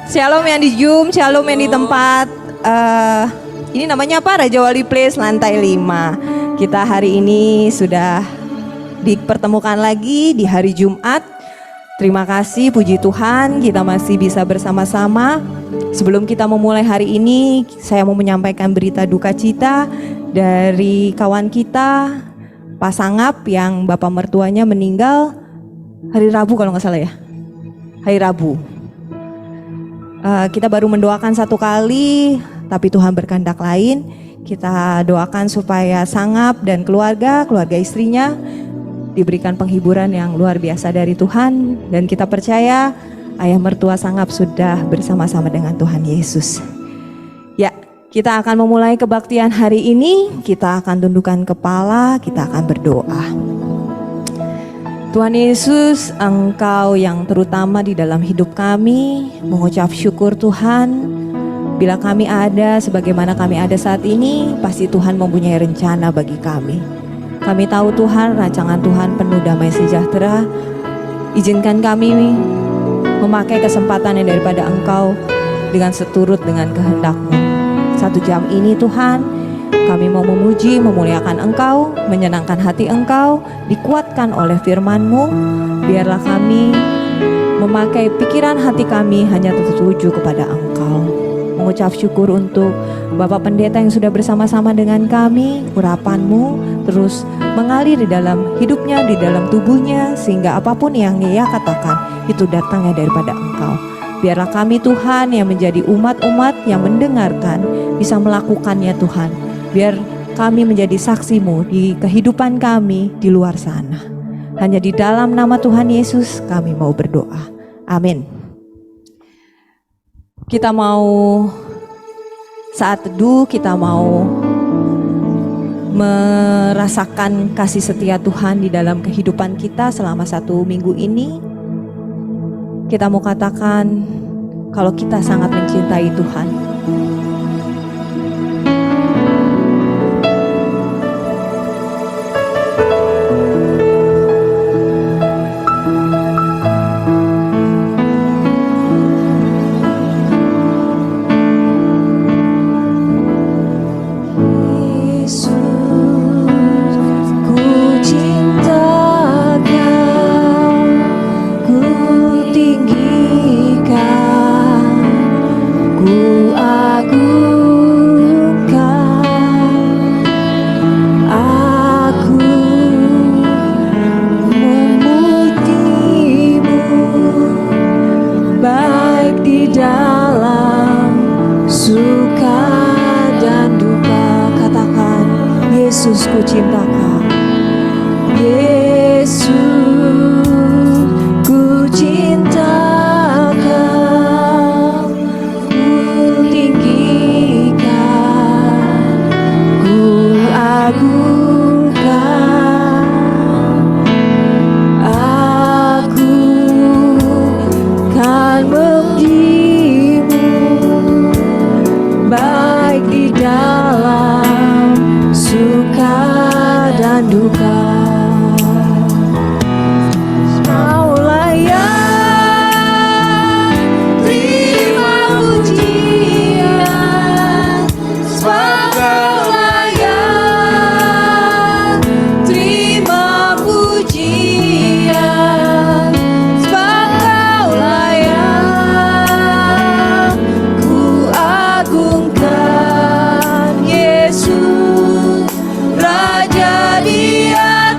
Shalom yang di Zoom, shalom yang di tempat. Ini namanya apa? Raja Wali Place lantai 5. Kita hari ini sudah dipertemukan lagi di hari Jumat. Terima kasih, puji Tuhan kita masih bisa bersama-sama. Sebelum kita memulai hari ini, saya mau menyampaikan berita duka cita dari kawan kita, Pak Sangap, yang bapak mertuanya meninggal hari Rabu kalau nggak salah ya. Hari Rabu. Kita baru mendoakan satu kali, tapi Tuhan berkehendak lain. Kita doakan supaya Sangap dan keluarga istrinya diberikan penghiburan yang luar biasa dari Tuhan. Dan kita percaya ayah mertua Sangap sudah bersama-sama dengan Tuhan Yesus. Ya, kita akan memulai kebaktian hari ini. Kita akan tundukkan kepala, kita akan berdoa. Tuhan Yesus, Engkau yang terutama di dalam hidup kami, mengucap syukur Tuhan. Bila kami ada sebagaimana kami ada saat ini, pasti Tuhan mempunyai rencana bagi kami. Kami tahu Tuhan, rancangan Tuhan penuh damai sejahtera. Izinkan kami memakai kesempatan yang daripada Engkau dengan seturut dengan kehendak-Mu. 1 jam ini Tuhan, kami mau memuji, memuliakan Engkau, menyenangkan hati Engkau, dikuatkan oleh firman-Mu. Biarlah kami memakai pikiran hati kami hanya tertuju kepada Engkau. Mengucap syukur untuk Bapak Pendeta yang sudah bersama-sama dengan kami. Urapan-Mu terus mengalir di dalam hidupnya, di dalam tubuhnya, sehingga apapun yang ia katakan itu datangnya daripada Engkau. Biarlah kami Tuhan yang menjadi umat-umat yang mendengarkan bisa melakukannya Tuhan. Biar kami menjadi saksi-Mu di kehidupan kami di luar sana. Hanya di dalam nama Tuhan Yesus kami mau berdoa. Amin. Kita mau saat teduh, kita mau merasakan kasih setia Tuhan di dalam kehidupan kita selama 1 minggu ini. Kita mau katakan kalau kita sangat mencintai Tuhan. Yesus, ku cinta Kau. Yesus, ku cinta Kau. Ku tinggikan, ku agungkan. Aku kan memuji-Mu baik di dalam suka dan duka. Maulah ya terima pujian, maulah ya terima pujian, maulah ya ku agungkan Yesus. Raja di atas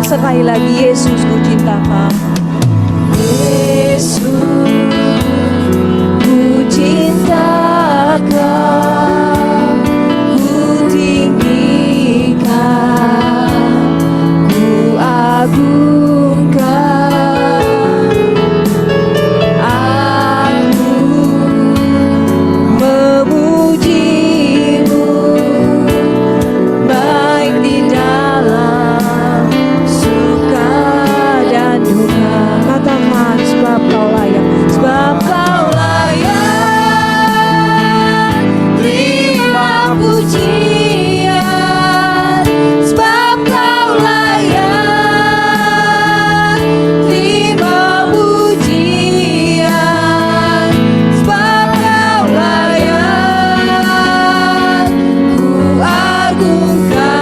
sekali lagi, Yesus ku cinta Kau. Yesus ku cinta Kau, ku tinggikan, ku agungkan. Aku memujimu baik di dalam suka dan duka. Katakan, sebab Kau layak, sebab Kau layak terima pujian, sebab Kau layak terima pujian, sebab Kau layak ku agungkan.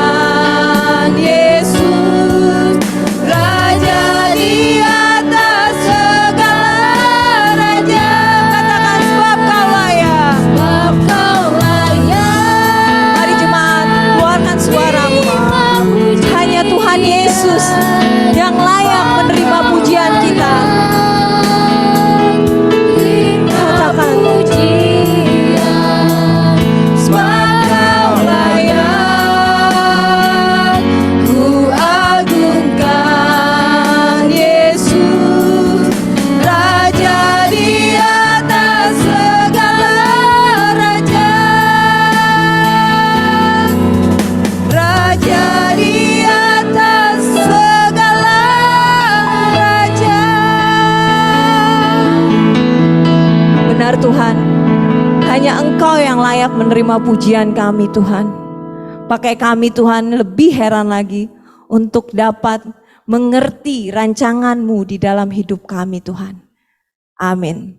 Yesus Raja di atas segala raja. Katakan, sebab Kau layak, sebab Kau layak. Mari jemaat, keluarkan suaramu. Hanya Tuhan Yesus yang layak menerima pujian kita. Katakan, sebab Kau layak ku agungkan. Yesus Raja di atas segala raja, Raja di atas segala raja. Benar Tuhan, hanya Engkau yang layak menerima pujian kami Tuhan. Pakai kami Tuhan, lebih heran lagi untuk dapat mengerti rancangan-Mu di dalam hidup kami Tuhan. Amin.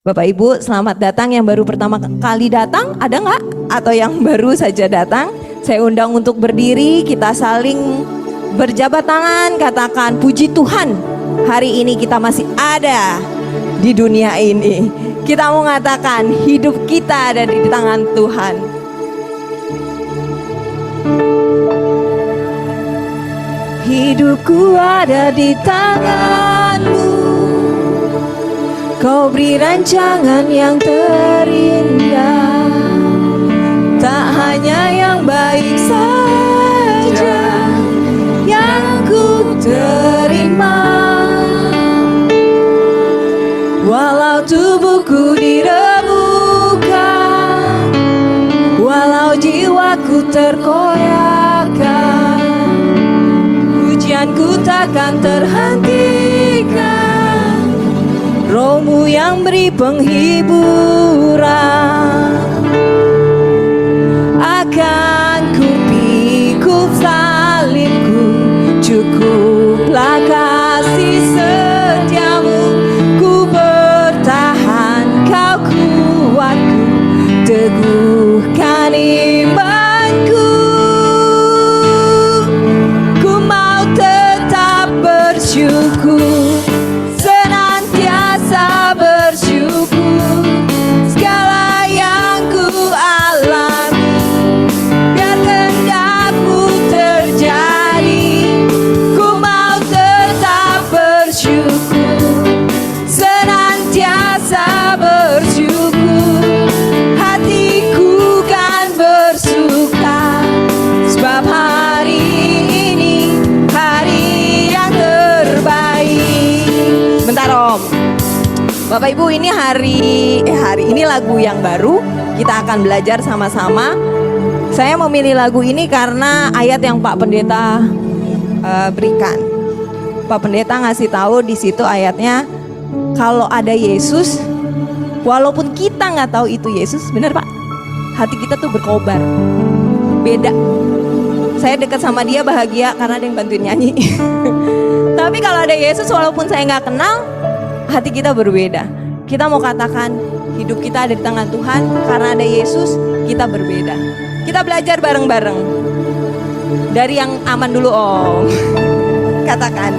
Bapak Ibu, selamat datang yang baru pertama kali datang, ada nggak? Atau yang baru saja datang? Saya undang untuk berdiri, kita saling berjabat tangan, katakan puji Tuhan. Hari ini kita masih ada di dunia ini. Kita mau mengatakan hidup kita ada di tangan Tuhan. Hidupku ada di tangan-Mu, Kau beri rancangan yang terindah, tak hanya yang baik saja yang ku terima. Walau tubuhku diremukkan, walau jiwaku terkoyakkan, pujianku takkan terhentikan. Roh-Mu yang beri penghiburan, akan ku pikul salibku, cukuplah kasih setiamu. Ku bertahan, Kau kuatku, teguhkan imanku. Ku mau tetap bersyukur, senantiasa bersyukur. Segala yang ku alami, biar kehendak-Mu terjadi. Ku mau tetap bersyukur, senantiasa bersyukur. Hatiku kan bersuka, sebab hari ini hari yang terbaik. Bentar Om. Bapak Ibu, ini hari ini lagu yang baru. Kita akan belajar sama-sama. Saya memilih lagu ini karena ayat yang Pak Pendeta berikan. Pak Pendeta ngasih tahu di situ ayatnya, kalau ada Yesus, walaupun kita nggak tahu itu Yesus, benar Pak? Hati kita tuh berkobar, beda. Saya dekat sama dia bahagia karena ada yang bantuin nyanyi. Tapi kalau ada Yesus, walaupun saya nggak kenal, hati kita berbeda. Kita mau katakan hidup kita ada di tangan Tuhan, karena ada Yesus kita berbeda. Kita belajar bareng-bareng. Dari yang aman dulu Om. Katakan,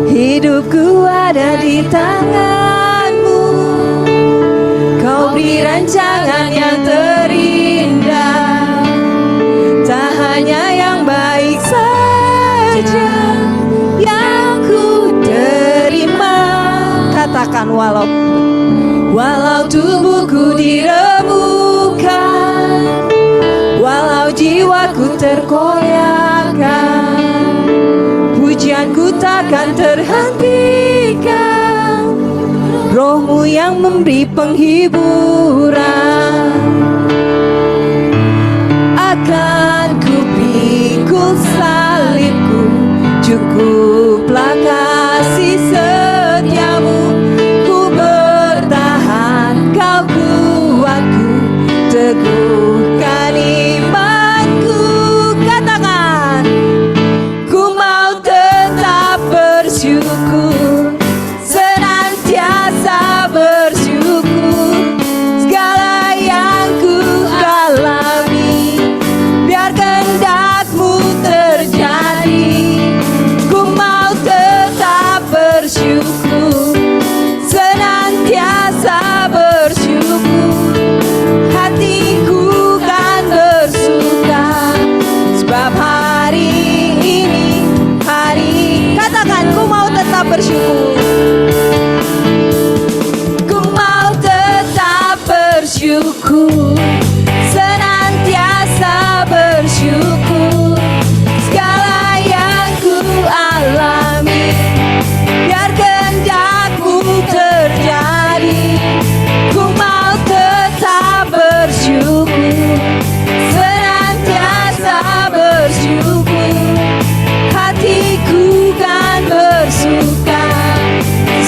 hidupku ada di tangan-Mu, Kau beri rancangan yang terindah, tak hanya saja yang ku terima. Katakan walau tubuhku diremukkan, walau jiwaku terkoyakkan, pujianku takkan terhentikan. Rohmu yang memberi penghiburan, akan ku pikul salibku, cukuplah kasih setiamu. Ku bertahan, kau kuatku, teguhkan imanku. Katakan, ku mau tetap bersyukur, senantiasa bersyukur. Segala yang ku alami, biar kehendak-Mu terjadi. Ku mau tetap bersyukur, senantiasa bersyukur. Hatiku kan bersuka, sebab hari ini hari. Katakan, ku mau tetap bersyukur. Ku mau tetap bersyukur, senantiasa bersyukur. Segala yang ku alami, biar kehendak-Mu terjadi. Ku mau tetap bersyukur, senantiasa bersyukur. Hatiku kan bersuka,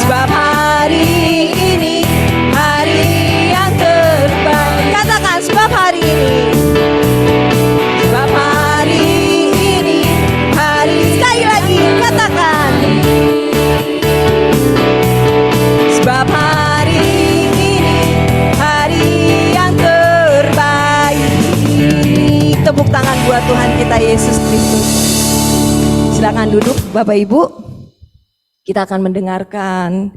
sebab hari ini hari yang terbaik. Katakan, sebab hari ini, sebab hari ini hari. Sekali lagi katakan, sebab hari ini hari yang terbaik. Tepuk tangan buat Tuhan kita Yesus Kristus. Silakan duduk Bapak Ibu. Kita akan mendengarkan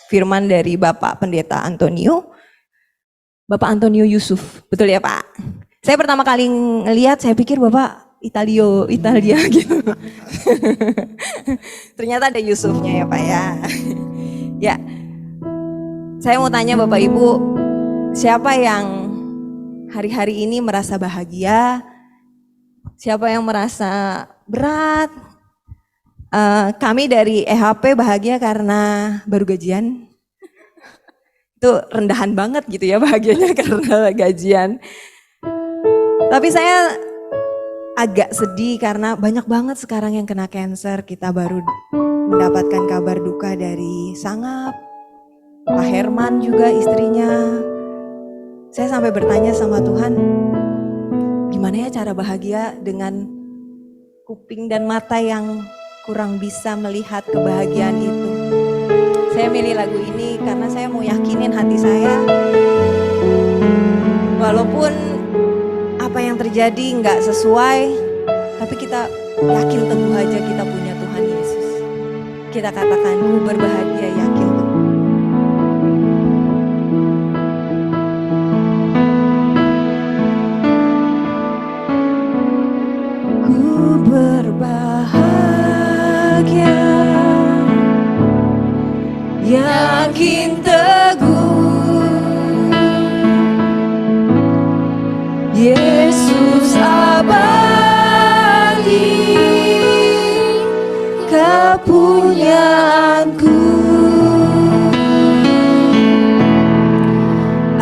firman dari Bapak Pendeta Antonio. Bapak Antonio Yusuf, betul ya Pak? Saya pertama kali ngelihat, saya pikir Bapak Italia gitu. Ternyata ada Yusufnya ya Pak ya. Ya, saya mau tanya Bapak Ibu, siapa yang hari-hari ini merasa bahagia? Siapa yang merasa berat? Kami dari EHP bahagia karena baru gajian. Itu rendahan banget gitu ya bahagianya karena gajian. Tapi saya agak sedih karena banyak banget sekarang yang kena cancer. Kita baru mendapatkan kabar duka dari Sangap, Pak Herman juga istrinya. Saya sampai bertanya sama Tuhan, gimana ya cara bahagia dengan kuping dan mata yang kurang bisa melihat kebahagiaan itu. Saya milih lagu ini karena saya mau yakinin hati saya, walaupun apa yang terjadi nggak sesuai, tapi kita yakin teguh aja kita punya Tuhan Yesus. Kita katakan, ku berbahagia yakin teguh. Ku berbahagia yakin teguh, Yesus abadi kepunyaanku.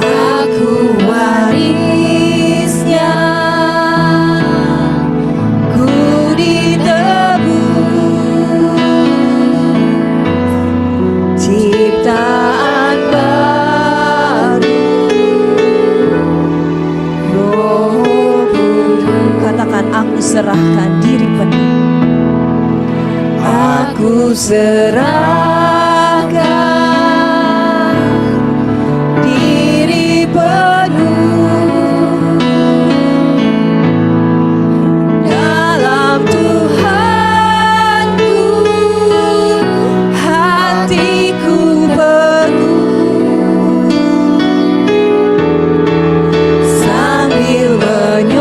Aku warisnya, ku ditebus, ciptaan baru, Roh Kudus. Katakan, aku serahkan diri penuh. Aku serahkan diri penuh dalam Tuhanku, hatiku penuh sambil menyongsong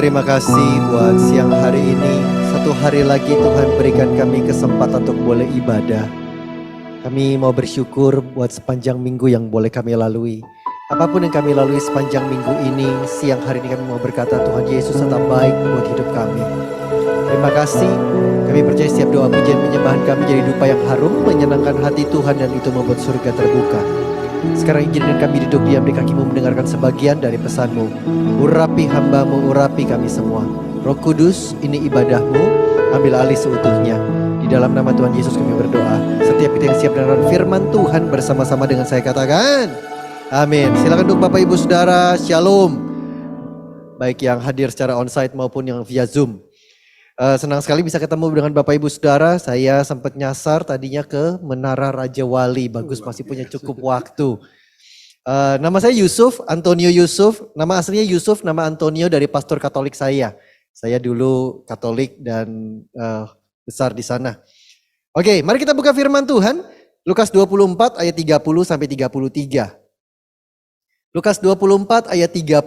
terima kasih buat siang hari ini. Satu hari lagi Tuhan berikan kami kesempatan untuk boleh ibadah. Kami mau bersyukur buat sepanjang minggu yang boleh kami lalui. Apapun yang kami lalui sepanjang minggu ini, siang hari ini kami mau berkata Tuhan Yesus tetap baik buat hidup kami. Terima kasih, kami percaya setiap doa pujian penyembahan kami jadi dupa yang harum, menyenangkan hati Tuhan dan itu membuat surga terbuka. Sekarang izinkan kami duduk diam di kaki-Mu mendengarkan sebagian dari pesan-Mu. Urapi hamba-Mu, urapi kami semua. Roh Kudus, ini ibadah-Mu, ambil alih seutuhnya. Di dalam nama Tuhan Yesus kami berdoa. Setiap kita yang siap dengarkan firman Tuhan bersama-sama dengan saya katakan, amin. Silakan duduk Bapak Ibu Saudara, Shalom. Baik yang hadir secara onsite maupun yang via Zoom. Senang sekali bisa ketemu dengan Bapak Ibu Saudara. Saya sempat nyasar tadinya ke Menara Raja Wali. Bagus, masih punya cukup waktu. Nama saya Yusuf, Antonio Yusuf. Nama aslinya Yusuf, nama Antonio dari pastor Katolik saya. Saya dulu Katolik dan besar di sana. Oke, mari kita buka firman Tuhan. Lukas 24 ayat 30 sampai 33. Lukas 24 ayat 30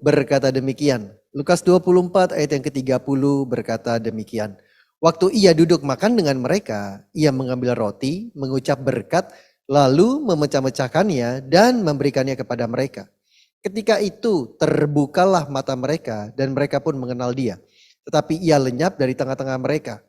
berkata demikian. Lukas 24 ayat yang ke-30 berkata demikian. Waktu ia duduk makan dengan mereka, ia mengambil roti, mengucap berkat, lalu memecah-mecahkannya dan memberikannya kepada mereka. Ketika itu terbukalah mata mereka dan mereka pun mengenal dia. Tetapi ia lenyap dari tengah-tengah mereka.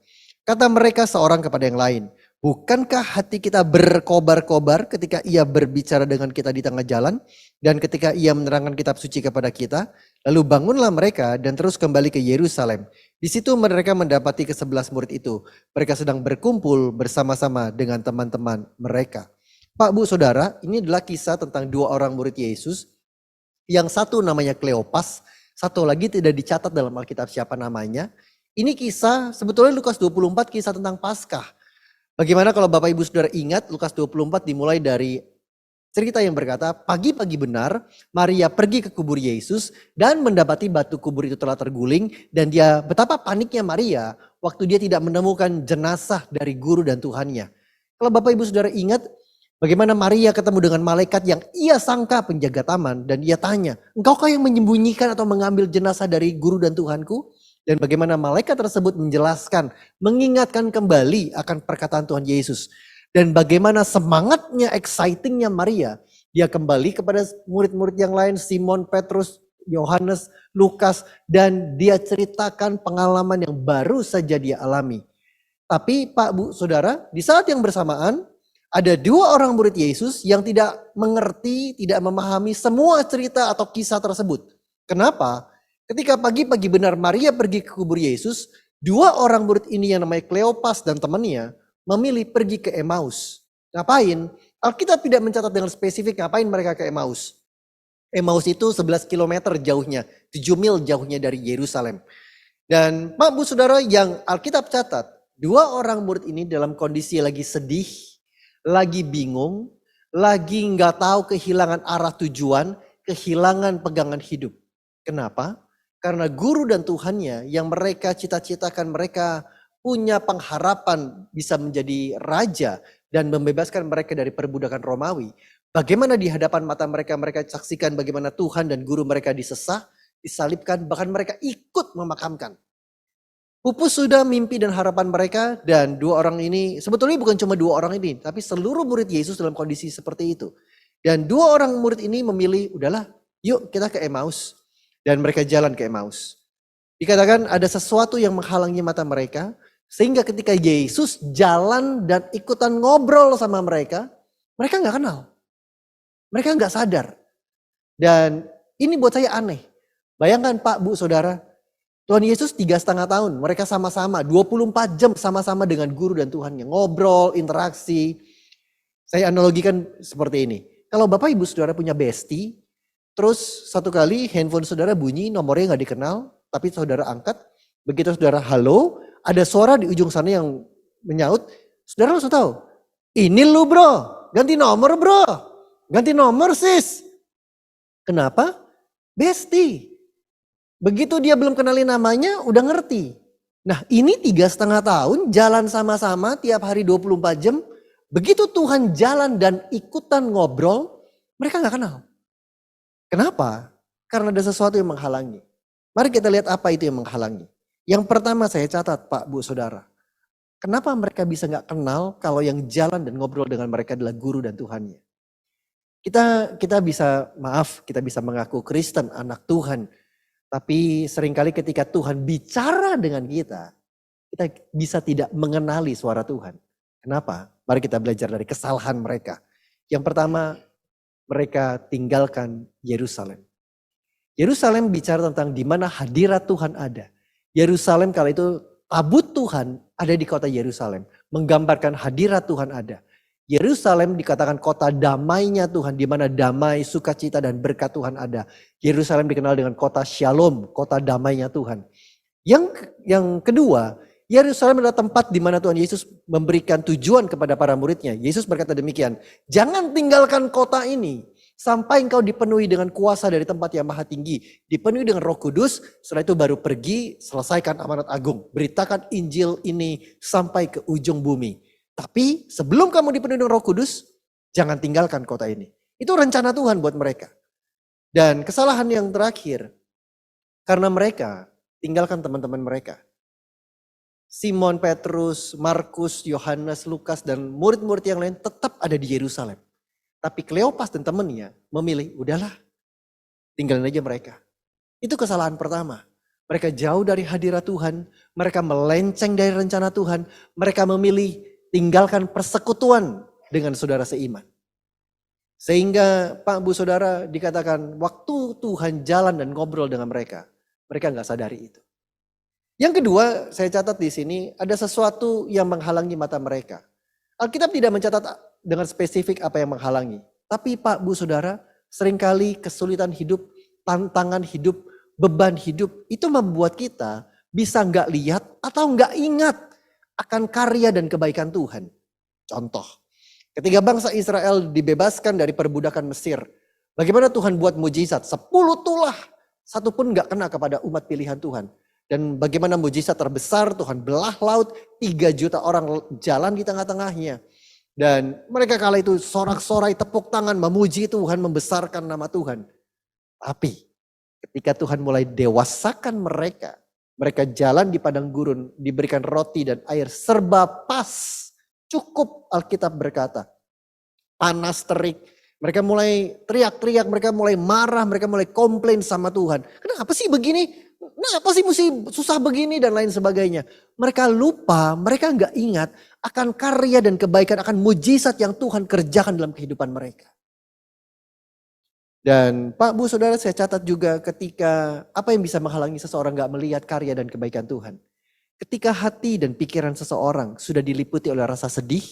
Kata mereka seorang kepada yang lain, bukankah hati kita berkobar-kobar ketika ia berbicara dengan kita di tengah jalan dan ketika ia menerangkan kitab suci kepada kita? Lalu bangunlah mereka dan terus kembali ke Yerusalem. Di situ mereka mendapati ke-11 murid itu. Mereka sedang berkumpul bersama-sama dengan teman-teman mereka. Pak, Bu, Saudara, ini adalah kisah tentang dua orang murid Yesus. Yang satu namanya Kleopas, satu lagi tidak dicatat dalam Alkitab siapa namanya. Ini kisah, sebetulnya Lukas 24 kisah tentang Paskah. Bagaimana kalau Bapak Ibu Saudara ingat Lukas 24 dimulai dari cerita yang berkata, pagi-pagi benar Maria pergi ke kubur Yesus dan mendapati batu kubur itu telah terguling. Dan dia betapa paniknya Maria waktu dia tidak menemukan jenazah dari guru dan Tuhannya. Kalau Bapak Ibu Saudara ingat bagaimana Maria ketemu dengan malaikat yang ia sangka penjaga taman. Dan ia tanya, engkaukah yang menyembunyikan atau mengambil jenazah dari guru dan Tuhanku? Dan bagaimana malaikat tersebut menjelaskan, mengingatkan kembali akan perkataan Tuhan Yesus. Dan bagaimana semangatnya, excitingnya Maria. Dia kembali kepada murid-murid yang lain, Simon, Petrus, Yohanes, Lukas. Dan dia ceritakan pengalaman yang baru saja dia alami. Tapi Pak, Bu, Saudara, di saat yang bersamaan ada dua orang murid Yesus yang tidak mengerti, tidak memahami semua cerita atau kisah tersebut. Kenapa? Ketika pagi-pagi benar Maria pergi ke kubur Yesus, dua orang murid ini yang namanya Kleopas dan temannya memilih pergi ke Emmaus. Ngapain? Alkitab tidak mencatat dengan spesifik ngapain mereka ke Emmaus. Emmaus itu 11 km jauhnya, 7 mil jauhnya dari Yerusalem. Dan Pak, Bu, Saudara, yang Alkitab catat, dua orang murid ini dalam kondisi lagi sedih, lagi bingung, lagi nggak tahu kehilangan arah tujuan, kehilangan pegangan hidup. Kenapa? Karena guru dan Tuhannya yang mereka cita-citakan, mereka punya pengharapan bisa menjadi raja dan membebaskan mereka dari perbudakan Romawi. Bagaimana di hadapan mata mereka, mereka saksikan bagaimana Tuhan dan guru mereka disesah, disalibkan, bahkan mereka ikut memakamkan. Pupus sudah mimpi dan harapan mereka, dan dua orang ini, sebetulnya bukan cuma dua orang ini, tapi seluruh murid Yesus dalam kondisi seperti itu. Dan dua orang murid ini memilih, udahlah yuk kita ke Emmaus. Dan mereka jalan ke Emmaus. Dikatakan ada sesuatu yang menghalangi mata mereka. Sehingga ketika Yesus jalan dan ikutan ngobrol sama mereka gak kenal. Mereka gak sadar. Dan ini buat saya aneh. Bayangkan Pak, Bu, Saudara. Tuhan Yesus 3,5 tahun. Mereka sama-sama 24 jam sama-sama dengan guru dan Tuhannya. Ngobrol, interaksi. Saya analogikan seperti ini. Kalau Bapak Ibu Saudara punya bestie. Terus satu kali handphone saudara bunyi, nomornya gak dikenal, tapi saudara angkat. Begitu saudara halo, ada suara di ujung sana yang menyaut. Saudara langsung tahu, ini lu bro, ganti nomor bro, ganti nomor sis. Kenapa? Bestie. Begitu dia belum kenali namanya, udah ngerti. Nah ini 3,5 tahun jalan sama-sama tiap hari 24 jam. Begitu Tuhan jalan dan ikutan ngobrol, mereka gak kenal. Kenapa? Karena ada sesuatu yang menghalangi. Mari kita lihat apa itu yang menghalangi. Yang pertama saya catat Pak, Bu, Saudara. Kenapa mereka bisa gak kenal kalau yang jalan dan ngobrol dengan mereka adalah guru dan Tuhannya. Kita bisa, maaf, kita bisa mengaku Kristen, anak Tuhan. Tapi seringkali ketika Tuhan bicara dengan kita bisa tidak mengenali suara Tuhan. Kenapa? Mari kita belajar dari kesalahan mereka. Yang pertama, mereka tinggalkan Yerusalem. Yerusalem bicara tentang di mana hadirat Tuhan ada. Yerusalem kala itu tabut Tuhan ada di kota Yerusalem. Menggambarkan hadirat Tuhan ada. Yerusalem dikatakan kota damainya Tuhan. Di mana damai, sukacita dan berkat Tuhan ada. Yerusalem dikenal dengan kota Shalom. Kota damainya Tuhan. Yang kedua, Yerusalem adalah tempat di mana Tuhan Yesus memberikan tujuan kepada para muridnya. Yesus berkata demikian. Jangan tinggalkan kota ini. Sampai engkau dipenuhi dengan kuasa dari tempat yang maha tinggi. Dipenuhi dengan Roh Kudus. Setelah itu baru pergi selesaikan amanat agung. Beritakan Injil ini sampai ke ujung bumi. Tapi sebelum kamu dipenuhi dengan Roh Kudus, jangan tinggalkan kota ini. Itu rencana Tuhan buat mereka. Dan kesalahan yang terakhir, karena mereka tinggalkan teman-teman mereka. Simon, Petrus, Markus, Yohanes, Lukas, dan murid-murid yang lain tetap ada di Yerusalem. Tapi Kleopas dan temannya memilih, udahlah, tinggalin aja mereka. Itu kesalahan pertama. Mereka jauh dari hadirat Tuhan, mereka melenceng dari rencana Tuhan, mereka memilih tinggalkan persekutuan dengan saudara seiman. Sehingga Pak, Bu, Saudara dikatakan waktu Tuhan jalan dan ngobrol dengan mereka gak sadari itu. Yang kedua, saya catat di sini ada sesuatu yang menghalangi mata mereka. Alkitab tidak mencatat dengan spesifik apa yang menghalangi. Tapi Pak, Bu, Saudara, seringkali kesulitan hidup, tantangan hidup, beban hidup itu membuat kita bisa gak lihat atau gak ingat akan karya dan kebaikan Tuhan. Contoh, ketika bangsa Israel dibebaskan dari perbudakan Mesir, bagaimana Tuhan buat mujizat? 10 tulah, satu pun gak kena kepada umat pilihan Tuhan. Dan bagaimana mujizat terbesar, Tuhan belah laut, 3 juta orang jalan di tengah-tengahnya. Dan mereka kala itu sorak-sorai tepuk tangan memuji Tuhan, membesarkan nama Tuhan. Tapi ketika Tuhan mulai dewasakan mereka, mereka jalan di padang gurun, diberikan roti dan air serba pas. Cukup, Alkitab berkata. Panas terik, mereka mulai teriak-teriak, mereka mulai marah, mereka mulai komplain sama Tuhan. Kenapa sih begini? Kenapa sih mesti susah begini dan lain sebagainya. Mereka lupa, mereka gak ingat akan karya dan kebaikan, akan mujizat yang Tuhan kerjakan dalam kehidupan mereka. Dan Pak, Bu, Saudara, saya catat juga ketika apa yang bisa menghalangi seseorang gak melihat karya dan kebaikan Tuhan. Ketika hati dan pikiran seseorang sudah diliputi oleh rasa sedih,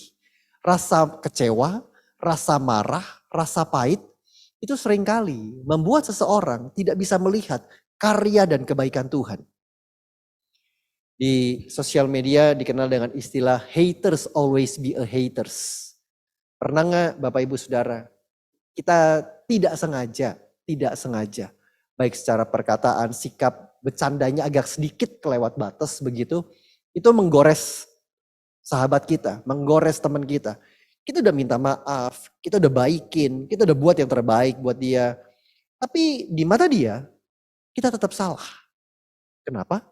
rasa kecewa, rasa marah, rasa pahit, itu seringkali membuat seseorang tidak bisa melihat karya dan kebaikan Tuhan. Di sosial media dikenal dengan istilah haters always be a haters. Pernah gak Bapak Ibu Saudara, kita tidak sengaja, baik secara perkataan, sikap, bercandanya agak sedikit kelewat batas begitu, itu menggores sahabat kita, menggores teman kita. Kita udah minta maaf, kita udah baikin, kita udah buat yang terbaik buat dia. Tapi di mata dia, kita tetap salah. Kenapa?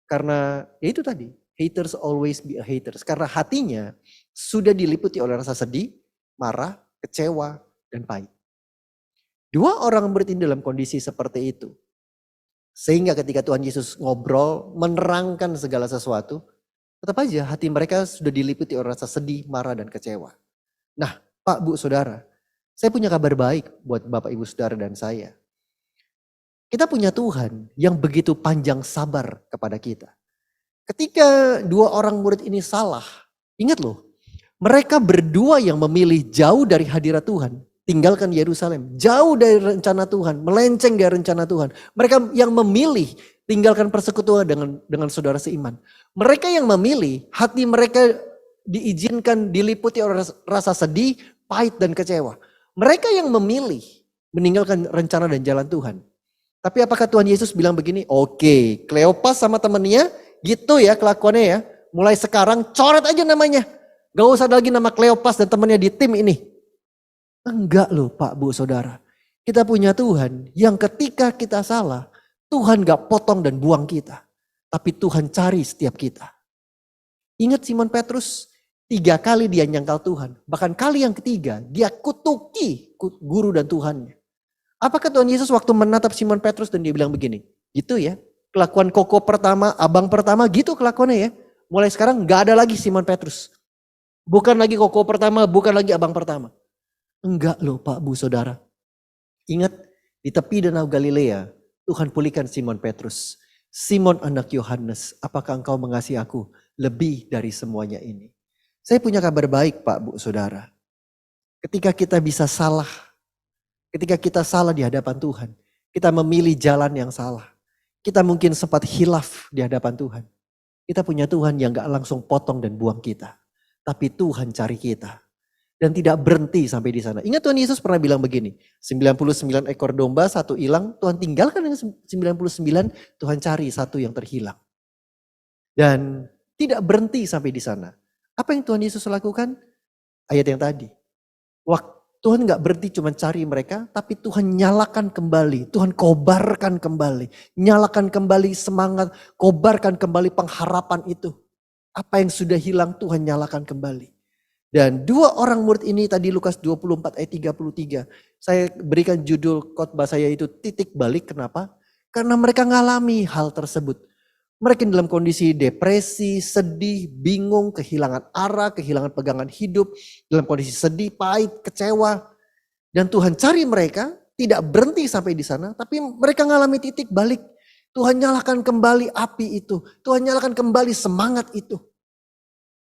Karena ya itu tadi, haters always be a haters. Karena hatinya sudah diliputi oleh rasa sedih, marah, kecewa, dan pahit. 2 orang murid ini dalam kondisi seperti itu. Sehingga ketika Tuhan Yesus ngobrol, menerangkan segala sesuatu, tetap aja hati mereka sudah diliputi oleh rasa sedih, marah, dan kecewa. Nah, Pak, Bu, Saudara, saya punya kabar baik buat Bapak, Ibu, Saudara, dan saya. Kita punya Tuhan yang begitu panjang sabar kepada kita. Ketika 2 orang murid ini salah, ingat loh, mereka berdua yang memilih jauh dari hadirat Tuhan, tinggalkan Yerusalem, jauh dari rencana Tuhan, melenceng dari rencana Tuhan. Mereka yang memilih tinggalkan persekutuan dengan saudara seiman. Mereka yang memilih hati mereka diizinkan diliputi oleh rasa sedih, pahit dan kecewa. Mereka yang memilih meninggalkan rencana dan jalan Tuhan. Tapi apakah Tuhan Yesus bilang begini? Oke, Kleopas sama temennya gitu ya kelakuannya ya. Mulai sekarang coret aja namanya. Gak usah lagi nama Kleopas dan temennya di tim ini. Enggak loh Pak, Bu, Saudara. Kita punya Tuhan yang ketika kita salah, Tuhan gak potong dan buang kita. Tapi Tuhan cari setiap kita. Ingat Simon Petrus, 3 kali dia nyangkal Tuhan. Bahkan kali yang ketiga, dia kutuki guru dan Tuhannya. Apakah Tuhan Yesus waktu menatap Simon Petrus dan dia bilang begini, gitu ya, kelakuan koko pertama, abang pertama gitu kelakuannya ya. Mulai sekarang gak ada lagi Simon Petrus. Bukan lagi koko pertama, bukan lagi abang pertama. Enggak loh Pak Bu Saudara. Ingat di tepi Danau Galilea, Tuhan pulihkan Simon Petrus. Simon anak Yohanes, apakah engkau mengasihi aku lebih dari semuanya ini? Saya punya kabar baik Pak Bu Saudara. Ketika kita bisa salah, ketika kita salah di hadapan Tuhan, kita memilih jalan yang salah. Kita mungkin sempat hilaf di hadapan Tuhan. Kita punya Tuhan yang gak langsung potong dan buang kita. Tapi Tuhan cari kita. Dan tidak berhenti sampai di sana. Ingat Tuhan Yesus pernah bilang begini. 99 ekor domba, 1 hilang. Tuhan tinggalkan dengan 99. Tuhan cari 1 yang terhilang. Dan tidak berhenti sampai di sana. Apa yang Tuhan Yesus lakukan? Ayat yang tadi. Tuhan gak berhenti cuma cari mereka. Tapi Tuhan nyalakan kembali. Tuhan kobarkan kembali. Nyalakan kembali semangat. Kobarkan kembali pengharapan itu. Apa yang sudah hilang Tuhan nyalakan kembali. Dan 2 orang murid ini tadi Lukas 24 ayat 33. Saya berikan judul khotbah saya itu titik balik. Kenapa? Karena mereka ngalami hal tersebut. Mereka dalam kondisi depresi, sedih, bingung, kehilangan arah, kehilangan pegangan hidup. Dalam kondisi sedih, pahit, kecewa. Dan Tuhan cari mereka, tidak berhenti sampai di sana. Tapi mereka ngalami titik balik. Tuhan nyalakan kembali api itu. Tuhan nyalakan kembali semangat itu.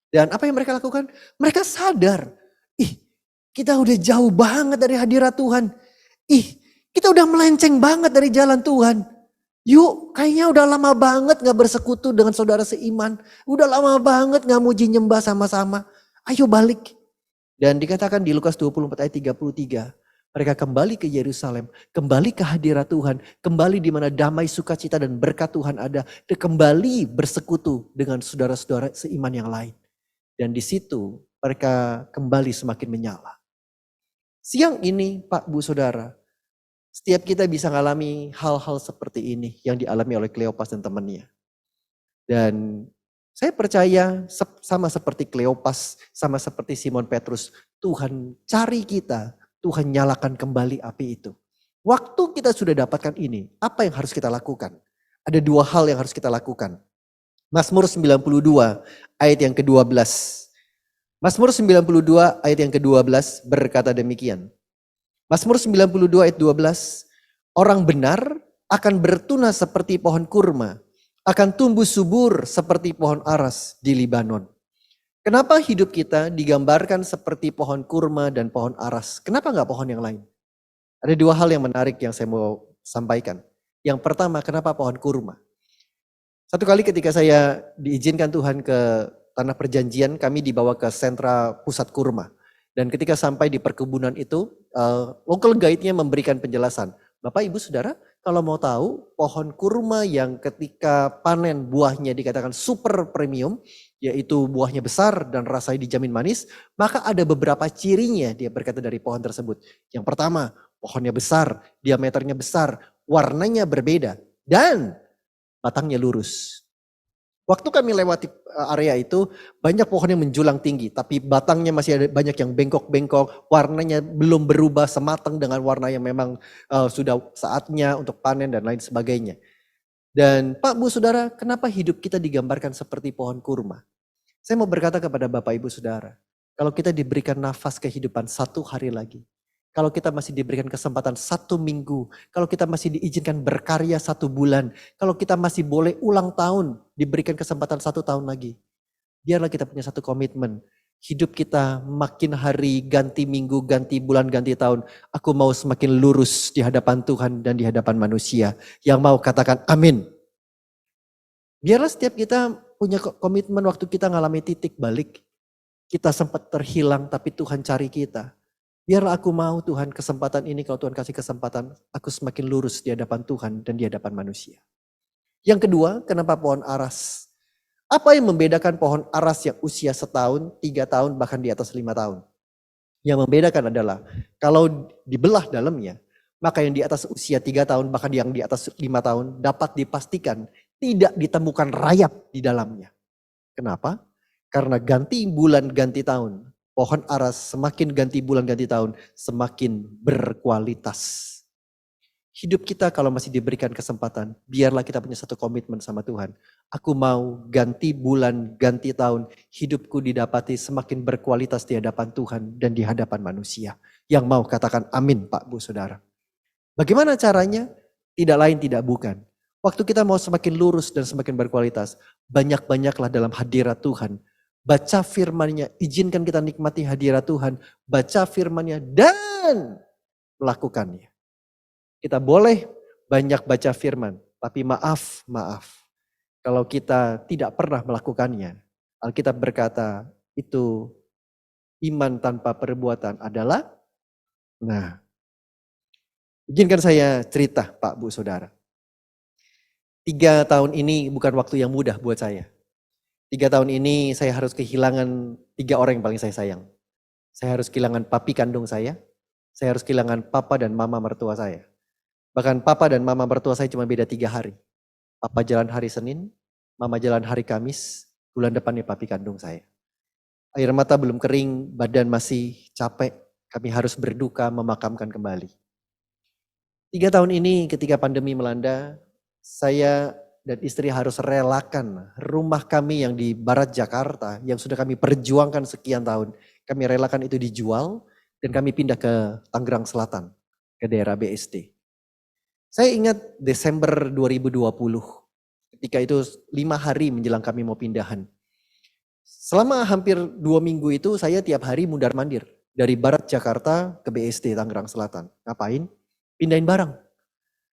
Dan apa yang mereka lakukan? Mereka sadar. Kita udah jauh banget dari hadirat Tuhan. Kita udah melenceng banget dari jalan Tuhan. Yuk, kayaknya udah lama banget gak bersekutu dengan saudara seiman. Udah lama banget gak muji nyembah sama-sama. Ayo balik. Dan dikatakan di Lukas 24 ayat 33. Mereka kembali ke Yerusalem. Kembali ke hadirat Tuhan. Kembali di mana damai, sukacita dan berkat Tuhan ada. Dan kembali bersekutu dengan saudara-saudara seiman yang lain. Dan di situ mereka kembali semakin menyala. Siang ini Pak Bu Saudara, setiap kita bisa mengalami hal-hal seperti ini yang dialami oleh Kleopas dan temannya. Dan saya percaya sama seperti Kleopas, sama seperti Simon Petrus, Tuhan cari kita, Tuhan nyalakan kembali api itu. Waktu kita sudah dapatkan ini, apa yang harus kita lakukan? Ada 2 hal yang harus kita lakukan. Mazmur 92 ayat yang ke-12. Mazmur 92 ayat yang ke-12 berkata demikian. Mazmur 92 ayat 12. Orang benar akan bertunas seperti pohon kurma. Akan tumbuh subur seperti pohon aras di Libanon. Kenapa hidup kita digambarkan seperti pohon kurma dan pohon aras? Kenapa enggak pohon yang lain? Ada 2 hal yang menarik yang saya mau sampaikan. Yang pertama, kenapa pohon kurma? Satu kali ketika saya diizinkan Tuhan ke Tanah Perjanjian, kami dibawa ke sentra pusat kurma. Dan ketika sampai di perkebunan itu, local guide-nya memberikan penjelasan. Bapak, Ibu, Saudara, kalau mau tahu pohon kurma yang ketika panen buahnya dikatakan super premium, yaitu buahnya besar dan rasanya dijamin manis, maka ada beberapa cirinya dia berkata dari pohon tersebut. Yang pertama, pohonnya besar, diameternya besar, warnanya berbeda, dan batangnya lurus. Waktu kami lewati area itu, banyak pohon yang menjulang tinggi, tapi batangnya masih ada banyak yang bengkok-bengkok, warnanya belum berubah sematang dengan warna yang memang sudah saatnya untuk panen dan lain sebagainya. Dan Pak Bu Saudara, kenapa hidup kita digambarkan seperti pohon kurma? Saya mau berkata kepada Bapak Ibu Saudara, kalau kita diberikan nafas kehidupan 1 hari lagi, kalau kita masih diberikan kesempatan 1 minggu, kalau kita masih diizinkan berkarya 1 bulan, kalau kita masih boleh ulang tahun, diberikan kesempatan 1 tahun lagi. Biarlah kita punya satu komitmen. Hidup kita makin hari, ganti minggu, ganti bulan, ganti tahun. Aku mau semakin lurus di hadapan Tuhan dan di hadapan manusia. Yang mau katakan amin. Biarlah setiap kita punya komitmen waktu kita ngalami titik balik. Kita sempat terhilang tapi Tuhan cari kita. Biarlah aku mau Tuhan kesempatan ini, kalau Tuhan kasih kesempatan, aku semakin lurus di hadapan Tuhan dan di hadapan manusia. Yang kedua, kenapa pohon aras? Apa yang membedakan pohon aras yang usia 1 tahun, 3 tahun, bahkan di atas 5 tahun? Yang membedakan adalah, kalau dibelah dalamnya, Maka yang di atas usia 3 tahun, bahkan yang di atas 5 tahun, dapat dipastikan tidak ditemukan rayap di dalamnya. Kenapa? Karena ganti bulan, ganti tahun. Pohon ara semakin ganti bulan, ganti tahun, semakin berkualitas. Hidup kita kalau masih diberikan kesempatan, biarlah kita punya satu komitmen sama Tuhan. Aku mau ganti bulan, ganti tahun, hidupku didapati semakin berkualitas di hadapan Tuhan dan di hadapan manusia. Yang mau katakan amin Pak Bu Saudara. Bagaimana caranya? Tidak lain tidak bukan. Waktu kita mau semakin lurus dan semakin berkualitas, banyak-banyaklah dalam hadirat Tuhan. Baca firman-Nya, izinkan kita nikmati hadirat Tuhan, baca firman-Nya dan melakukannya. Kita boleh banyak baca firman, tapi maaf. Kalau kita tidak pernah melakukannya, Alkitab berkata itu iman tanpa perbuatan adalah, izinkan saya cerita Pak Bu Saudara. 3 tahun ini bukan waktu yang mudah buat saya. 3 tahun ini saya harus kehilangan 3 orang yang paling saya sayang. Saya harus kehilangan papi kandung saya harus kehilangan papa dan mama mertua saya. Bahkan papa dan mama mertua saya cuma beda 3 hari. Papa jalan hari Senin, mama jalan hari Kamis, bulan depannya papi kandung saya. Air mata belum kering, badan masih capek, kami harus berduka memakamkan kembali. 3 tahun ini ketika pandemi melanda, saya dan istri harus relakan rumah kami yang di barat Jakarta, yang sudah kami perjuangkan sekian tahun. Kami relakan itu dijual dan kami pindah ke Tangerang Selatan, ke daerah BSD. Saya ingat Desember 2020, ketika itu 5 hari menjelang kami mau pindahan. Selama hampir 2 minggu itu saya tiap hari mundar-mandir. Dari barat Jakarta ke BSD Tangerang Selatan. Ngapain? Pindahin barang.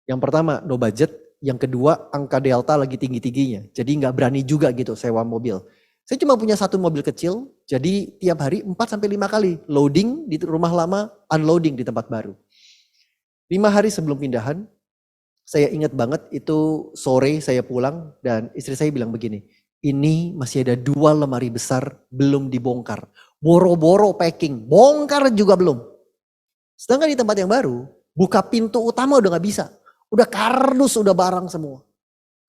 Yang pertama no budget, yang kedua angka delta lagi tinggi-tingginya. Jadi gak berani juga gitu sewa mobil. Saya cuma punya 1 mobil kecil, jadi tiap hari 4-5 kali loading di rumah lama, unloading di tempat baru. 5 hari sebelum pindahan, saya ingat banget itu sore saya pulang dan istri saya bilang begini, ini masih ada 2 lemari besar belum dibongkar. Boro-boro packing, bongkar juga belum. Sedangkan di tempat yang baru, buka pintu utama udah gak bisa. Udah kardus, udah barang semua.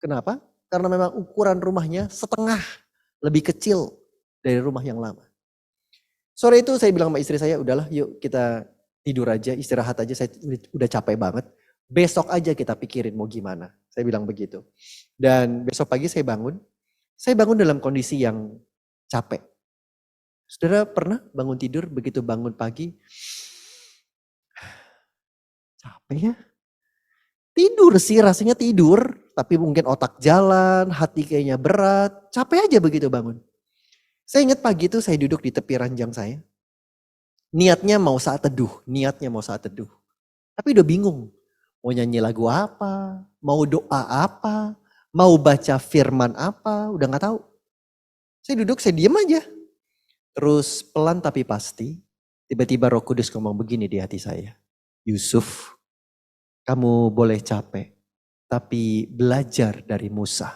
Kenapa? Karena memang ukuran rumahnya setengah lebih kecil dari rumah yang lama. Sore itu saya bilang sama istri saya, udahlah yuk kita tidur aja, istirahat aja, saya udah capek banget. Besok aja kita pikirin mau gimana. Saya bilang begitu. Dan besok pagi saya bangun dalam kondisi yang capek. Saudara pernah bangun tidur, begitu bangun pagi, capek ya? Tidur sih, rasanya tidur. Tapi mungkin otak jalan, hati kayaknya berat, capek aja begitu bangun. Saya ingat pagi itu saya duduk di tepi ranjang saya. Niatnya mau saat teduh. Tapi udah bingung. Mau nyanyi lagu apa, mau doa apa, mau baca firman apa, udah gak tahu. Saya duduk, saya diam aja. Terus pelan tapi pasti, tiba-tiba Roh Kudus ngomong begini di hati saya. Yusuf, kamu boleh capek, tapi belajar dari Musa.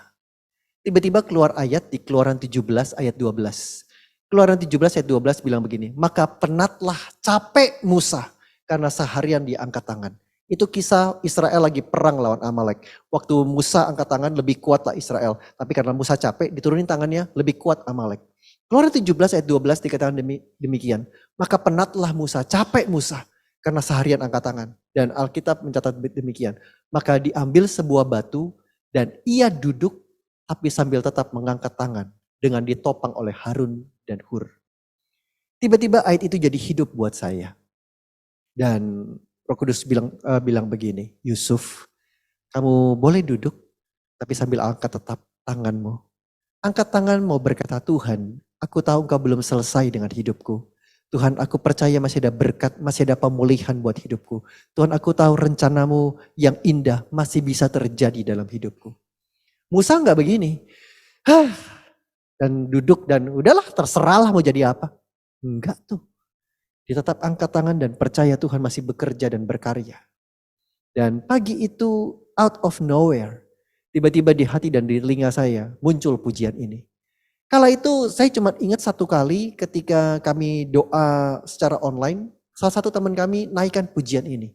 Tiba-tiba keluar ayat di Keluaran 17 ayat 12. Keluaran 17 ayat 12 bilang begini, maka penatlah capek Musa karena seharian dia angkat tangan. Itu kisah Israel lagi perang lawan Amalek. Waktu Musa angkat tangan lebih kuatlah Israel. Tapi karena Musa capek diturunin tangannya lebih kuat Amalek. Keluaran 17 ayat 12 dikatakan demikian. Maka penatlah Musa, capek Musa karena seharian angkat tangan. Dan Alkitab mencatat demikian. Maka diambil sebuah batu dan ia duduk tapi sambil tetap mengangkat tangan dengan ditopang oleh Harun dan Hur. Tiba-tiba ayat itu jadi hidup buat saya. Dan Roh Kudus bilang begini, Yusuf, kamu boleh duduk, tapi sambil angkat tetap tanganmu. Angkat tangan mau berkata, Tuhan, aku tahu engkau belum selesai dengan hidupku. Tuhan, aku percaya masih ada berkat, masih ada pemulihan buat hidupku. Tuhan, aku tahu rencanamu yang indah masih bisa terjadi dalam hidupku. Musa enggak begini, dan duduk dan udahlah terserahlah mau jadi apa. Enggak tuh. Dia tetap angkat tangan dan percaya Tuhan masih bekerja dan berkarya. Dan pagi itu out of nowhere, tiba-tiba di hati dan di telinga saya muncul pujian ini. Kala itu saya cuma ingat 1 kali ketika kami doa secara online, salah satu teman kami naikkan pujian ini.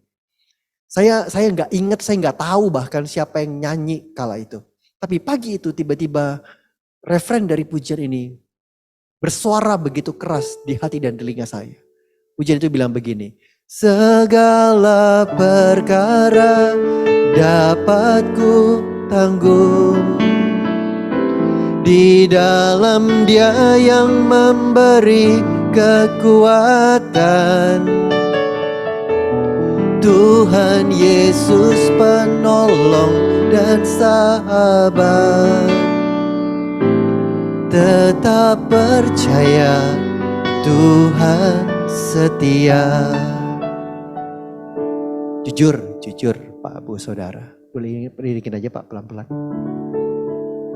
Saya nggak ingat, saya nggak tahu bahkan siapa yang nyanyi kala itu. Tapi pagi itu tiba-tiba refren dari pujian ini bersuara begitu keras di hati dan telinga saya. Pujian itu bilang begini, segala perkara dapat ku tanggung di dalam Dia yang memberi kekuatan. Tuhan Yesus penolong dan sahabat. Tetap percaya Tuhan setia. Jujur Pak Bu Saudara. Boleh berikin aja Pak pelan-pelan.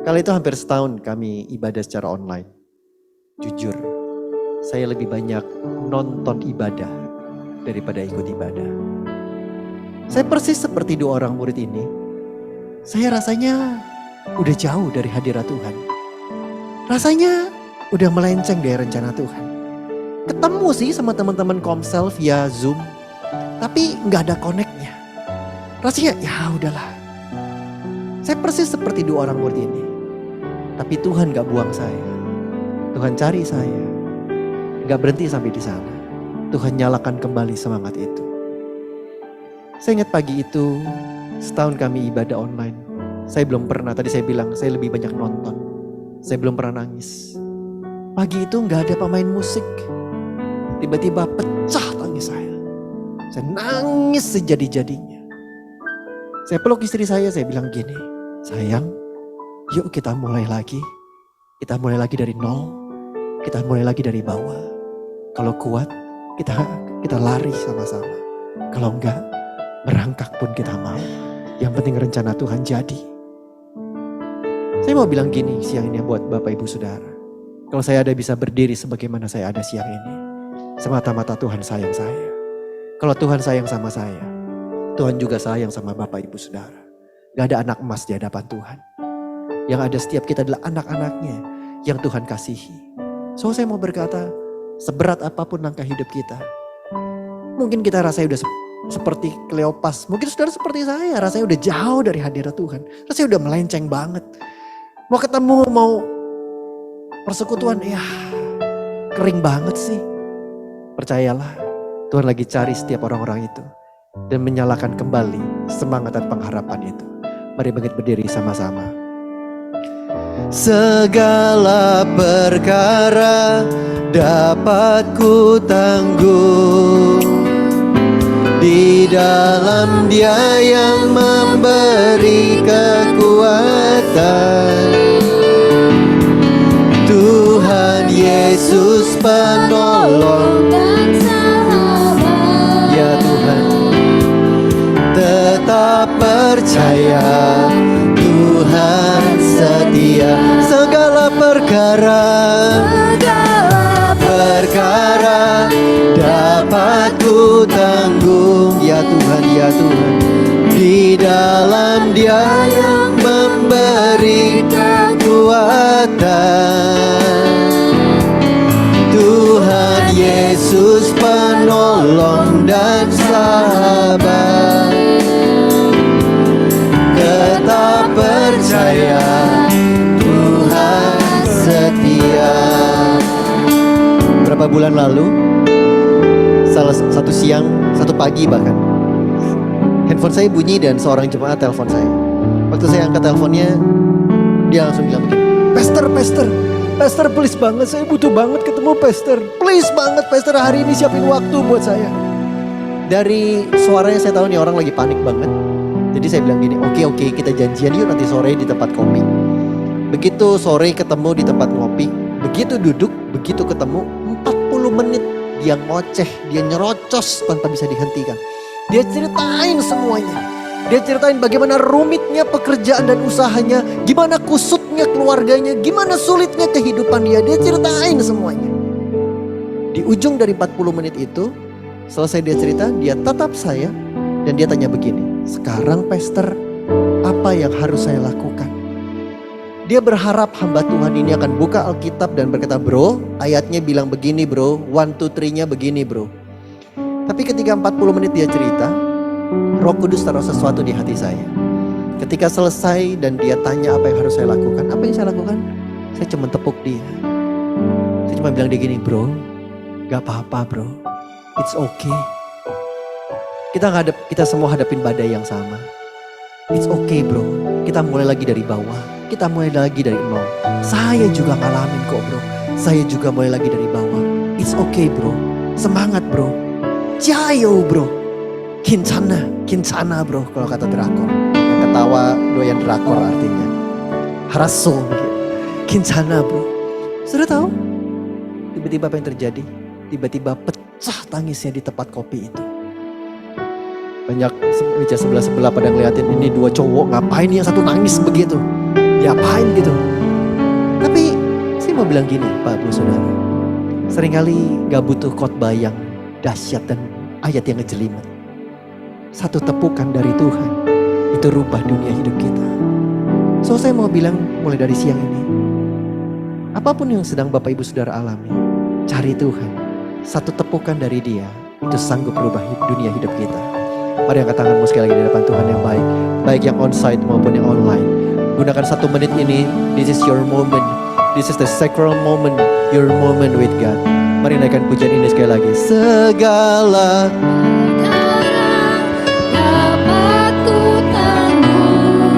Kali itu hampir setahun kami ibadah secara online. Jujur, saya lebih banyak nonton ibadah daripada ikut ibadah. Saya persis seperti dua orang murid ini. Saya rasanya udah jauh dari hadirat Tuhan. Rasanya udah melenceng dari rencana Tuhan. Ketemu sih sama teman-teman Komsel via Zoom. Tapi gak ada connect-nya. Rasanya ya udahlah. Saya persis seperti dua orang murid ini. Tapi Tuhan gak buang saya. Tuhan cari saya. Gak berhenti sampai di sana. Tuhan nyalakan kembali semangat itu. Saya ingat pagi itu, setahun kami ibadah online. Saya belum pernah, tadi saya bilang saya lebih banyak nonton. Saya belum pernah nangis. Pagi itu gak ada pemain musik. Tiba-tiba pecah tangis saya. Saya nangis sejadi-jadinya. Saya peluk istri saya bilang gini, sayang, yuk kita mulai lagi. Kita mulai lagi dari nol. Kita mulai lagi dari bawah. Kalau kuat, kita lari sama-sama. Kalau enggak, merangkak pun kita mau. Yang penting rencana Tuhan jadi. Saya mau bilang gini siang ini buat Bapak Ibu Saudara. Kalau saya ada bisa berdiri sebagaimana saya ada siang ini. Semata-mata Tuhan sayang saya. Kalau Tuhan sayang sama saya, Tuhan juga sayang sama Bapak Ibu Saudara. Gak ada anak emas di hadapan Tuhan. Yang ada setiap kita adalah anak-anaknya yang Tuhan kasihi. So saya mau berkata, seberat apapun langkah hidup kita. Mungkin kita rasanya udah seperti Kleopas. Mungkin saudara seperti saya, rasanya udah jauh dari hadirat Tuhan. Rasanya udah melenceng banget. Mau ketemu, mau persekutuan, ya kering banget sih. Percayalah, Tuhan lagi cari setiap orang-orang itu. Dan menyalakan kembali semangat dan pengharapan itu. Mari bangkit berdiri sama-sama. Segala perkara dapat ku tanggung di dalam Dia yang memberi kekuatan. Tuhan Yesus penolong dan sahabat. Ya Tuhan, tetap percaya Tuhan setia. Segala perkara dapat ku tanggung. Ya Tuhan, ya Tuhan, di dalam Dia yang memberi kekuatan. Tuhan Yesus penolong dan sahabat. Tetap percaya Tuhan setia. Berapa bulan lalu, salah satu siang, satu pagi bahkan, handphone saya bunyi dan seorang jemaat telepon saya. Waktu saya angkat teleponnya, dia langsung bilang begini, Pastor please banget, saya butuh banget ketemu Pastor. Please banget Pastor, hari ini siapin waktu buat saya. Dari suaranya saya tahu nih orang lagi panik banget. Jadi saya bilang gini, oke, kita janjian yuk nanti sore di tempat kopi. Begitu sore ketemu di tempat ngopi, begitu duduk, begitu ketemu, 40 menit dia ngoceh, dia nyerocos tanpa bisa dihentikan. Dia ceritain semuanya. Dia ceritain bagaimana rumitnya pekerjaan dan usahanya, gimana kusutnya keluarganya, gimana sulitnya kehidupan dia. Dia ceritain semuanya. Di ujung dari 40 menit itu, selesai dia cerita, dia tatap saya dan dia tanya begini, sekarang Pastor, apa yang harus saya lakukan? Dia berharap hamba Tuhan ini akan buka Alkitab dan berkata, bro, ayatnya bilang begini bro, 1, 2, 3-nya begini bro. Tapi ketika 40 menit dia cerita, Roh Kudus taruh sesuatu di hati saya. Ketika selesai dan dia tanya apa yang harus saya lakukan, apa yang saya lakukan? Saya cuma tepuk dia. Saya cuma bilang dia gini, bro, gak apa-apa bro, it's okay. Kita semua hadapin badai yang sama. It's okay bro, kita mulai lagi dari bawah, kita mulai lagi dari nol. Saya juga ngalamin kok bro, saya juga mulai lagi dari bawah. It's okay bro, semangat bro, jayo bro, kincana bro kalau kata drakor. Yang ketawa doyan drakor artinya. Haraso, kincana bro. Sudah tahu? Tiba-tiba apa yang terjadi? Tiba-tiba pecah tangisnya di tempat kopi itu. Banyak meja sebelah-sebelah pada ngeliatin ini dua cowok ngapain yang satu nangis begitu. Diapain gitu. Tapi saya mau bilang gini Pak Bu Saudara. Seringkali gak butuh khotbah yang dahsyat dan ayat yang ngejelimet. Satu tepukan dari Tuhan itu rubah dunia hidup kita. So saya mau bilang mulai dari siang ini. Apapun yang sedang Bapak Ibu Saudara alami, cari Tuhan. Satu tepukan dari Dia itu sanggup merubah dunia hidup kita. Mari angkat tanganmu sekali lagi di depan Tuhan yang baik. Baik yang onsite maupun yang online. Gunakan 1 menit ini. This is your moment. This is the sacral moment. Your moment with God. Mari naikkan pujian ini sekali lagi. Segala dapat ku tanggung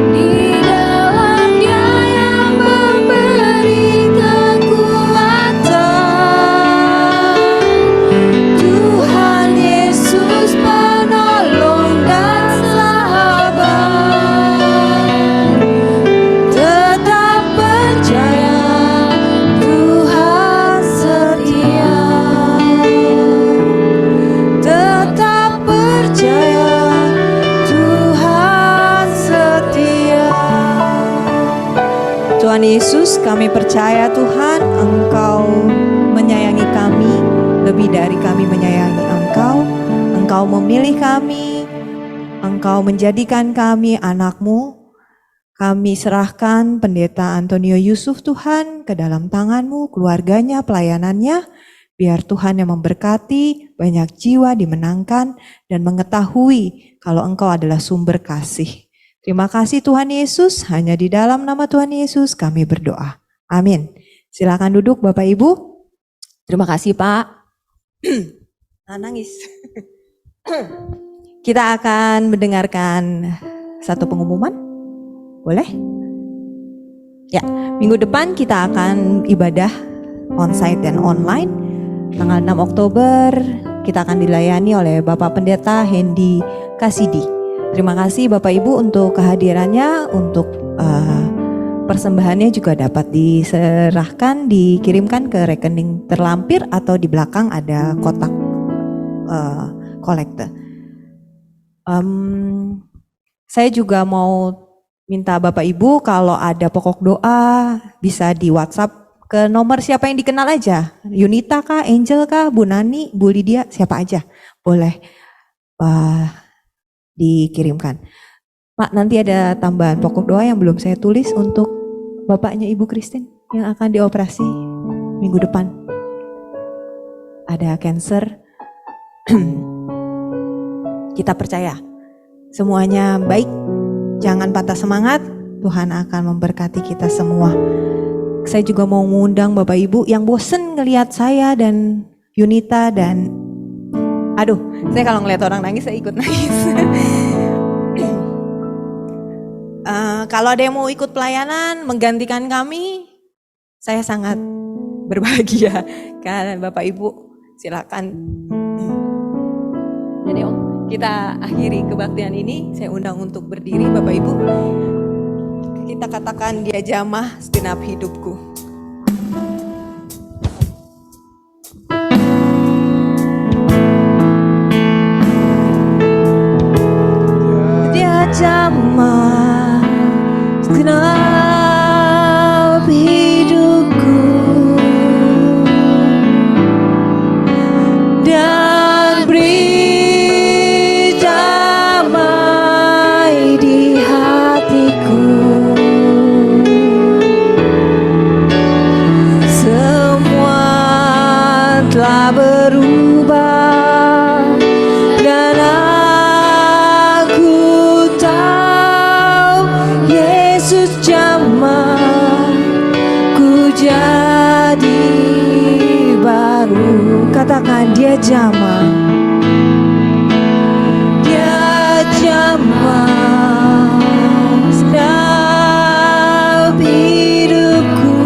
di dalam Dia yang memberi kekuatan. Tuhan Yesus penolong dan sahabat. Tetap percaya Tuhan setia. Tetap percaya Tuhan setia. Tuhan Yesus, kami percaya Tuhan, Engkau menyayangi kami lebih dari kami menyayangi Engkau. Engkau memilih kami, Engkau menjadikan kami anak-Mu. Kami serahkan Pendeta Antonio Yusuf Tuhan ke dalam tangan-Mu, keluarganya, pelayanannya. Biar Tuhan yang memberkati, banyak jiwa dimenangkan dan mengetahui kalau Engkau adalah sumber kasih. Terima kasih Tuhan Yesus, hanya di dalam nama Tuhan Yesus kami berdoa. Amin. Silakan duduk Bapak Ibu. Terima kasih Pak. Nangis. Kita akan mendengarkan satu pengumuman. Boleh? Ya, minggu depan kita akan ibadah onsite dan online. Tanggal 6 Oktober kita akan dilayani oleh Bapak Pendeta Hendy Kasidi. Terima kasih Bapak Ibu untuk kehadirannya, untuk persembahannya juga dapat diserahkan, dikirimkan ke rekening terlampir atau di belakang ada kotak kolekte. Saya juga mau minta Bapak Ibu kalau ada pokok doa bisa di WhatsApp ke nomor siapa yang dikenal aja. Yunita kah, Angel kah, Bu Nani, Bu Lydia, siapa aja. Boleh dikirimkan. Pak, nanti ada tambahan pokok doa yang belum saya tulis untuk bapaknya Ibu Christine yang akan dioperasi minggu depan. Ada cancer. Kita percaya semuanya baik. Jangan patah semangat. Tuhan akan memberkati kita semua. Saya juga mau mengundang Bapak Ibu yang bosen ngelihat saya dan Yunita dan aduh, saya kalau ngelihat orang nangis saya ikut nangis. Kalau ada yang mau ikut pelayanan menggantikan kami, saya sangat berbahagia. Karena Bapak Ibu silakan. Jadi kita akhiri kebaktian ini. Saya undang untuk berdiri Bapak Ibu. Kita katakan Dia jamah segenap hidupku. Dia jamah segenap hidupku dan beri damai di hatiku. Semua telah berubah dan Katakan dia jamah. Dia jamah setiap hidupku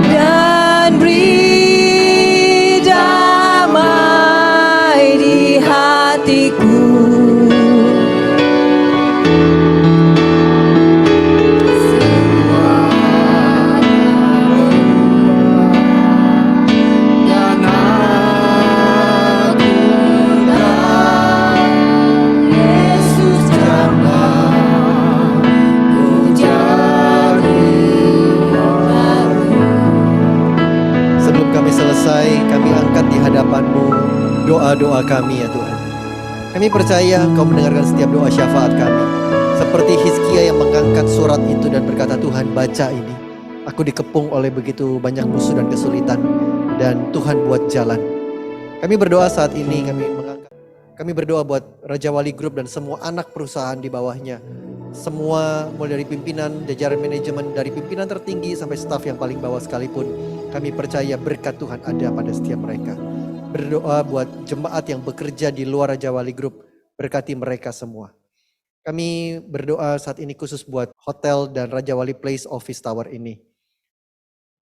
dan beri damai di hatiku. Sebelum kami selesai, kami angkat di hadapan-Mu doa-doa kami ya Tuhan. Kami percaya Engkau mendengarkan setiap doa syafaat kami. Seperti Hizkia yang mengangkat surat itu dan berkata, Tuhan baca ini. Aku dikepung oleh begitu banyak musuh dan kesulitan. Dan Tuhan buat jalan. Kami berdoa saat ini, kami berdoa buat Raja Wali Group dan semua anak perusahaan di bawahnya. Semua mulai dari pimpinan, jajaran manajemen, dari pimpinan tertinggi sampai staf yang paling bawah sekalipun. Kami percaya berkat Tuhan ada pada setiap mereka. Berdoa buat jemaat yang bekerja di luar Raja Wali Group. Berkati mereka semua. Kami berdoa saat ini khusus buat hotel dan Raja Wali Place Office Tower ini.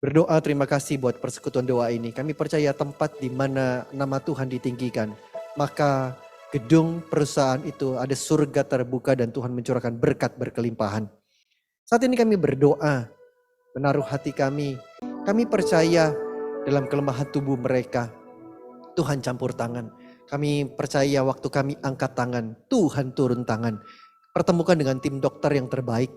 Berdoa terima kasih buat persekutuan doa ini. Kami percaya tempat di mana nama Tuhan ditinggikan. Maka gedung perusahaan itu ada surga terbuka dan Tuhan mencurahkan berkat berkelimpahan. Saat ini kami berdoa, menaruh hati kami. Kami percaya dalam kelemahan tubuh mereka. Tuhan campur tangan. Kami percaya waktu kami angkat tangan, Tuhan turun tangan. Pertemukan dengan tim dokter yang terbaik.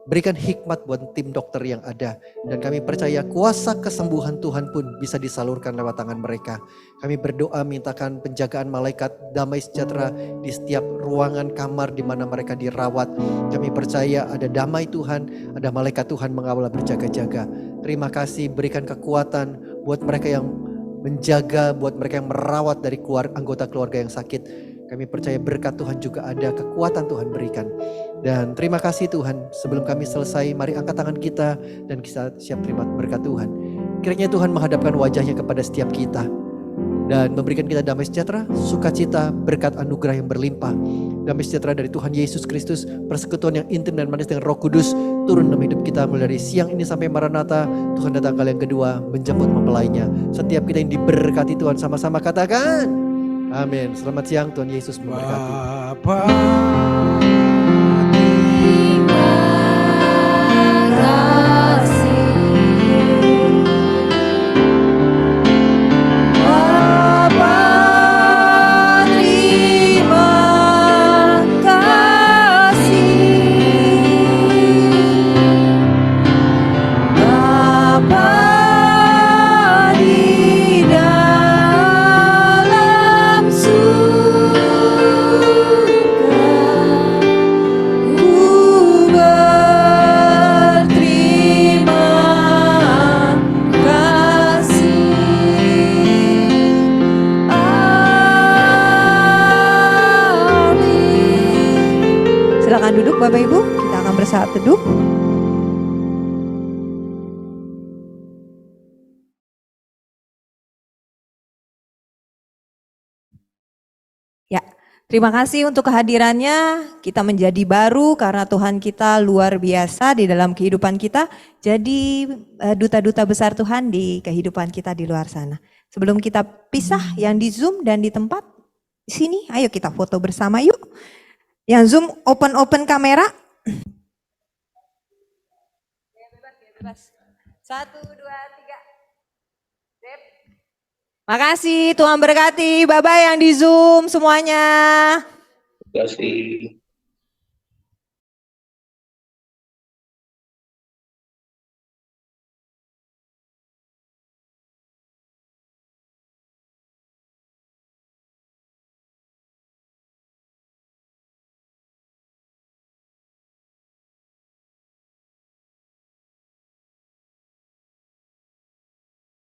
Berikan hikmat buat tim dokter yang ada. Dan kami percaya kuasa kesembuhan Tuhan pun bisa disalurkan lewat tangan mereka. Kami berdoa mintakan penjagaan malaikat damai sejahtera di setiap ruangan kamar di mana mereka dirawat. Kami percaya ada damai Tuhan, ada malaikat Tuhan mengawal berjaga-jaga. Terima kasih, berikan kekuatan buat mereka yang menjaga, buat mereka yang merawat dari anggota keluarga yang sakit. Kami percaya berkat Tuhan juga ada, kekuatan Tuhan berikan. Dan terima kasih Tuhan, sebelum kami selesai, mari angkat tangan kita dan kita siap terima berkat Tuhan. Kiranya Tuhan menghadapkan wajahnya kepada setiap kita dan memberikan kita damai sejahtera, sukacita, berkat anugerah yang berlimpah. Damai sejahtera dari Tuhan Yesus Kristus, persekutuan yang intim dan manis dengan Roh Kudus turun dalam hidup kita mulai dari siang ini sampai Maranatha. Tuhan datang kali yang kedua, menjemput mempelainya. Setiap kita yang diberkati Tuhan, sama-sama katakan amin. Selamat siang, Tuhan Yesus memberkati. Bapa, Silakan duduk Bapak Ibu, kita akan bersaat teduh. Ya, terima kasih untuk kehadirannya. Kita menjadi baru karena Tuhan kita luar biasa di dalam kehidupan kita. Jadi duta-duta besar Tuhan di kehidupan kita di luar sana. Sebelum kita pisah yang di Zoom dan di tempat sini, ayo kita foto bersama yuk. Yang Zoom open kamera. Bebas. 1, 2, 3. Makasih, Tuhan berkati. Bye-bye yang di Zoom semuanya. Terima kasih.